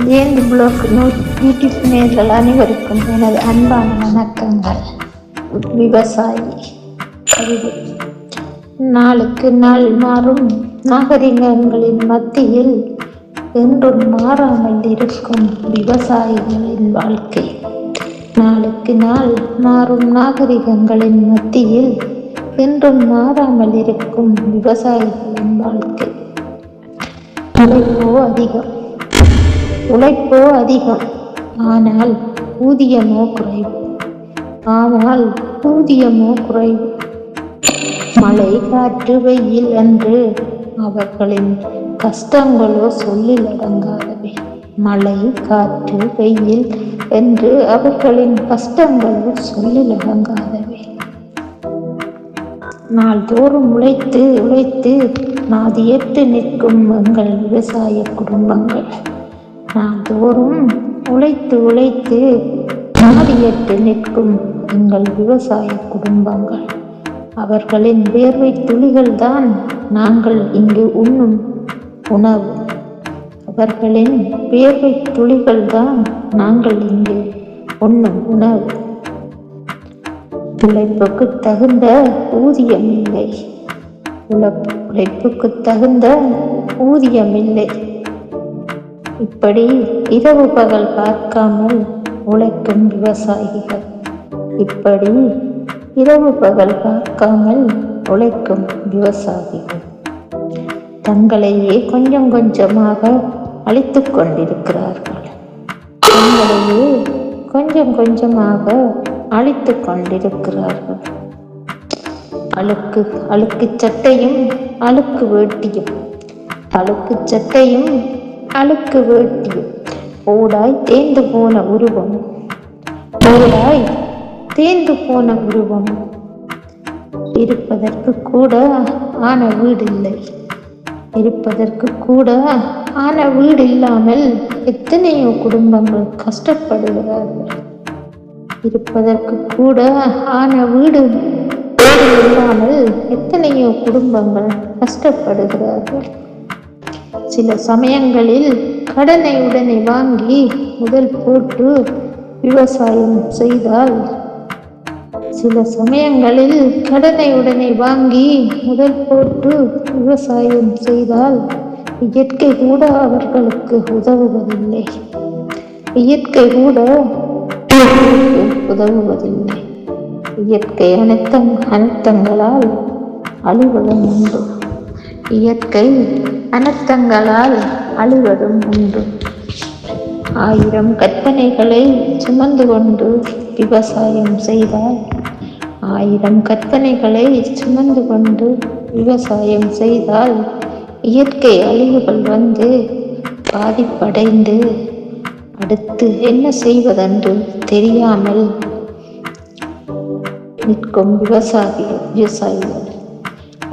Jayanthi block YouTube நேயர்கள் அனைவருக்கும் எனது அன்பான வணக்கங்கள். விவசாயி கவிதை. நாளுக்கு நாள் மாறும் நாகரிகங்களின் மத்தியில் என்றும் மாறாமல் இருக்கும் விவசாயிகளின் வாழ்க்கை. நாளுக்கு நாள் மாறும் நாகரிகங்களின் மத்தியில் என்றும் மாறாமல் இருக்கும் விவசாயிகளின் வாழ்க்கை. உழைப்போ அதிகம், ஆனால் ஊதியமோ குறைவு. மழை காற்று வெயில் என்று அவர்களின் கஷ்டங்களோ சொல்லில் அடங்காதவை. மழை காற்று வெயில் என்று அவர்களின் கஷ்டங்களோ சொல்லில் அடங்காதவை. நாள்தோறும் உழைத்து நாதியற்று நிற்கும் எங்கள் விவசாய குடும்பங்கள். நாள்தோறும் உழைத்து நாதியற்று நிற்கும் எங்கள் விவசாய குடும்பங்கள். அவர்களின் வேர்வை துளிகள் தான் நாங்கள் இங்கு உண்ணும் உணவு. அவர்களின் வேர்வை துளிகள் தான் நாங்கள் இங்கு உண்ணும் உணவு. உழைப்புக்கு தகுந்த ஊதியம் இல்லை. உழைப்புக்கு தகுந்த ஊதியம் இல்லை. இப்படி இரவு பகல் பார்க்காமல் உழைக்கும் விவசாயிகள். இப்படி இரவு பகல் பார்க்காமல் உழைக்கும் விவசாயிகள் தங்களையே கொஞ்சம் கொஞ்சமாக அழித்துக் கொண்டிருக்கிறார்கள். தங்களையே கொஞ்சம் கொஞ்சமாக அழித்துக் கொண்டிருக்கிறார்கள். அழுக்கு சட்டையும் அழுக்கு வேட்டியும், அழுக்கு சட்டையும் அழுக்கு வேட்டியும், ஓடாய் தேய்ந்து போன உருவம், ஓடாய் தேய்ந்து போன உருவம். இருப்பதற்கு கூட ஆன வீடு இல்லை. இருப்பதற்கு கூட ஆன வீடு இல்லாமல் எத்தனையோ குடும்பங்கள் கஷ்டப்படுகிறார்கள். இருப்பதற்கு கூட ஆன வீடு இல்லாமல் எத்தனையோ குடும்பங்கள் கஷ்டப்படுகிறார்கள். சில சமயங்களில் கடனை உடனே வாங்கி முதல் போட்டு விவசாயம் செய்தால் இயற்கை கூட அவர்களுக்கு உதவுவதில்லை. இயற்கை அனர்த்தங்களால் அழிவதும் உண்டு. இயற்கை அனர்த்தங்களால் அழிவதும் உண்டு. 1000 கற்பனைகளை சுமந்து கொண்டு விவசாயம் செய்தால் 1000 கற்பனைகளை சுமந்து கொண்டு விவசாயம் செய்தால் இயற்கை அழிவுகள் வந்து பாதிப்படைந்து அடுத்து என்ன செய்வதென்று தெரியாமல் நிற்கும் விவசாயிகள்.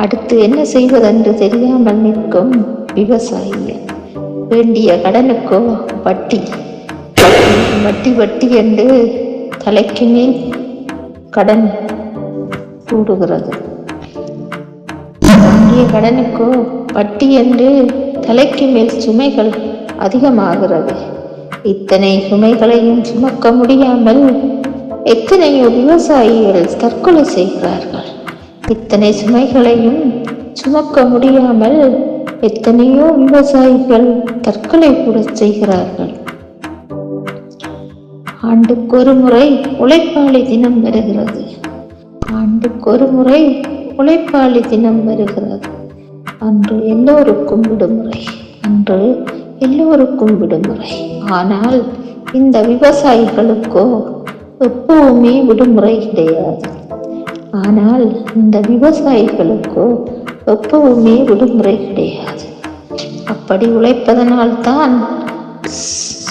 அடுத்து என்ன செய்வதென்று தெரியாமல் நிற்கும் விவசாயிகள். வேண்டிய கடனுக்கோ வட்டி என்று தலைக்கு மேல் கடன் கூடுகிறது. வேண்டிய கடனுக்கோ வட்டி என்று தலைக்கு மேல் சுமைகள் அதிகமாகிறது. இத்தனை சுமைகளையும் சுமக்க முடியாமல் எத்தனையோ விவசாயிகள் தற்கொலை செய்கிறார்கள். இத்தனை சுமைகளையும் சுமக்க முடியாமல் எத்தனையோ விவசாயிகள் தற்கொலை கூட செய்கிறார்கள். ஆண்டுக்கொரு முறை உழைப்பாளி தினம் வருகிறது. அன்று எல்லோருக்கும் விடுமுறை. ஆனால் இந்த விவசாயிகளுக்கோ எப்பவுமே விடுமுறை கிடையாது. அப்படி உழைப்பதனால்தான்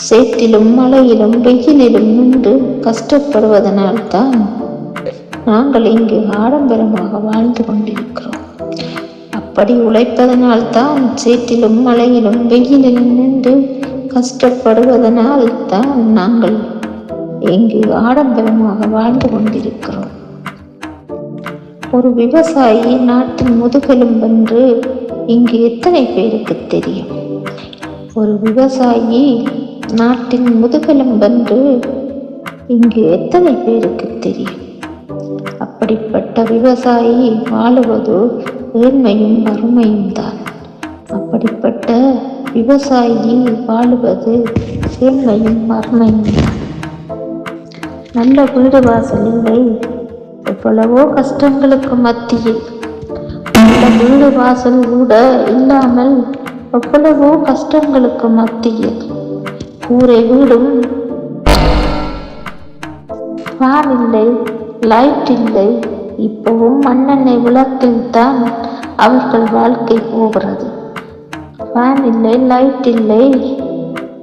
சேற்றிலும் மழையிலும் வெயிலிலும் நின்று கஷ்டப்படுவதனால்தான் நாங்கள் இங்கு ஆடம்பரமாக வாழ்ந்து கொண்டிருக்கிறோம். அப்படி உழைப்பதனால்தான் சேற்றிலும் மழையிலும் வெயிலிலும் நின்று கஷ்டப்படுவதனால் தான் நாங்கள் இங்கு ஆடம்பரமாக வாழ்ந்து கொண்டிருக்கிறோம். ஒரு விவசாயி நாட்டின் இங்கு எத்தனை பேருக்கு தெரியும்? ஒரு விவசாயி நாட்டின் முதுகெலும்பென்று இங்கு எத்தனை பேருக்கு தெரியும்? அப்படிப்பட்ட விவசாயி வாழுவது ஏழ்மையும் வறுமையும் தான். அப்படிப்பட்ட விவசாயி வாழுவது ஏழ்மையும் வறுமையும் தான். நல்ல வீடு வாசல் இல்லை, எவ்வளவோ கஷ்டங்களுக்கு மத்தியில். நல்ல வீடு வாசல் கூட இல்லாமல் எவ்வளவோ கஷ்டங்களுக்கு மத்தியில் கூரை வீடும், ஃபேன் இல்லை, லைட் இல்லை, இப்பவும் மண்ணெண்ணெய் விளக்கில் தான் அவர்கள் வாழ்க்கை போகிறது. ஃபேன் இல்லை, லைட் இல்லை,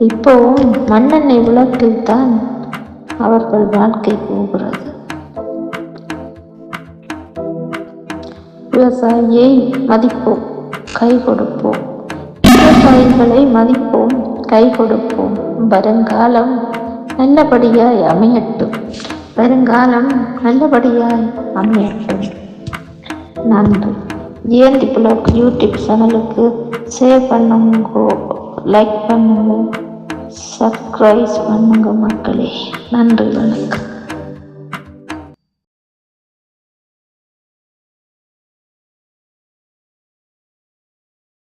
இப்பவும் மண்ணெண்ணெய் விளக்கில் தான் அவர்கள் வாழ்க்கை போகிறது. விவசாயியை மதிப்போம், கை கொடுப்போம். விவசாயிகளை மதிப்போம், கை கொடுப்போம். வருங்காலம் நல்லபடியாய் அமையட்டும். வருங்காலம் நல்லபடியாய் அமையட்டும். நன்றி. ஜெயந்தி பிளாக் யூடியூப் சேனலுக்கு ஷேர் பண்ணுங்க, லைக் பண்ணுங்க, சப்ஸ்கிரைப் பண்ணுங்க மக்களே. நன்றி, வணக்கம்.